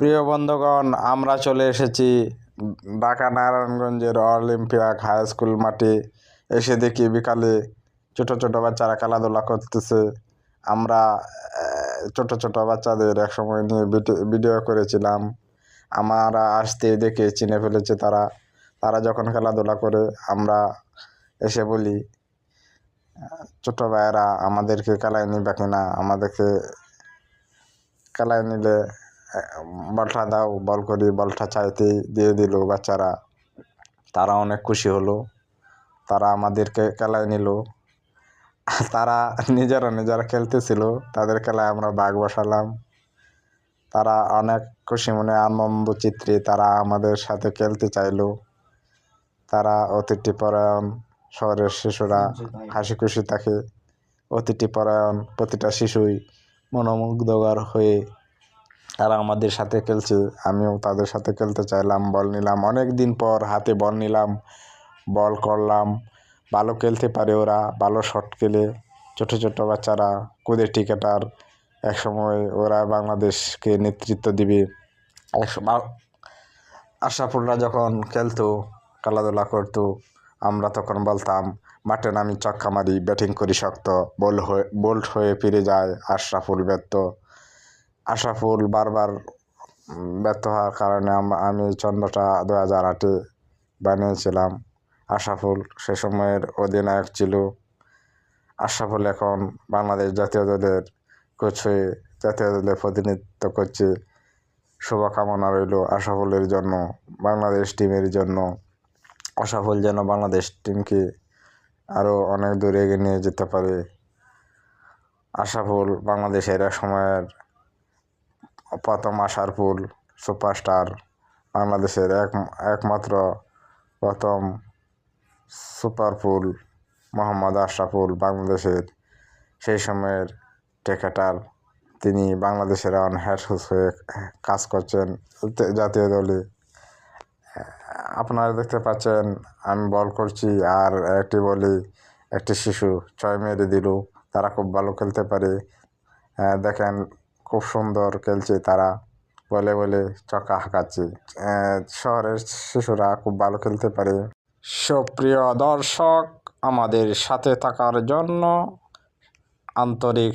প্রিয় বন্ধুগণ, আমরা চলে এসেছি ঢাকা নারায়ণগঞ্জের অলিম্পিক হাই স্কুল মাঠে। এসে দেখি বিকালে ছোট ছোট বাচ্চারা খেলাধুলা করতেছে। আমরা ছোট ছোট বাচ্চাদের একসময় নিয়ে ভিডিও করেছিলাম। আমরা আসতে দেখে চিনে ফেলেছে তারা। তারা যখন খেলাধুলা করে আমরা এসে বলি, ছোট ভাইয়েরা আমাদেরকে খেলায় নিবে কিনা, আমাদেরকে খেলায় নিলে বলটা দাও, বল করি। বলটা চাইতেই দিয়ে দিল বাচ্চারা। তারা অনেক খুশি হলো, তারা আমাদেরকে খেলায় নিল। তারা নিজেরা খেলতেছিল, তাদের খেলায় আমরা ভাগ বসালাম। তারা অনেক খুশি মনে আনন্দ চিত্রে তারা আমাদের সাথে খেলতে চাইলো। তারা অতিথিপরায়ণ, শহরের শিশুরা হাসি খুশি থাকে। অতিথিপরায়ণ প্রতিটা শিশুই মনোমুগ্ধকর হয়ে তারা আমাদের সাথে খেলছে। আমিও তাদের সাথে খেলতে চাইলাম, বল নিলাম। অনেক দিন পর হাতে বল নিলাম, বল করলাম। ভালো খেলতে পারে ওরা, ভালো শট খেলে। ছোট ছোট বাচ্চারা কুদে ক্রিকেটার। একসময় ওরা বাংলাদেশকে নেতৃত্ব দিবে। আশরাফুলরা যখন খেলতো, খেলাধুলা করতো, আমরা তখন বলতাম মাঠে নামি ছক্কা মারি, ব্যাটিং করি শক্ত। বোল্ড হয়ে ফিরে যায় আশরাফুল ব্যর্থ। আশরাফুল বারবার ব্যর্থ হওয়ার কারণে আমি ছন্দটা 2008-এ বানিয়েছিলাম। আশরাফুল সে সময়ের অধিনায়ক ছিল। আশরাফুল এখন বাংলাদেশ জাতীয় দলের কোচ হয়ে জাতীয় দলে প্রতিনিধিত্ব করছে। শুভকামনা রইল আশরাফুলের জন্য, বাংলাদেশ টিমের জন্য। আশরাফুল যেন বাংলাদেশ টিমকে আরও অনেক দূরে এগিয়ে নিয়ে যেতে পারে। আশরাফুল বাংলাদেশের এক সময়ের প্রথম আশরাফুল সুপারস্টার, বাংলাদেশের একমাত্র প্রথম সুপারফুল মোহাম্মদ আশরাফুল বাংলাদেশের সেই সময়ের ক্রিকেটার। তিনি বাংলাদেশের হেড কোচ হয়ে কাজ করছেন জাতীয় দলে। আপনারা দেখতে পাচ্ছেন আমি বল করছি, আর একটি বলে একটি শিশু 6 মেরে দিল। তারা খুব ভালো খেলতে পারে। দেখেন খুব সুন্দর খেলছে তারা, বলে বলে ছক্কা হাঁকাচ্ছে। শহরের শিশুরা খুব ভালো খেলতে পারে। সুপ্রিয় দর্শক, আমাদের সাথে থাকার জন্য আন্তরিক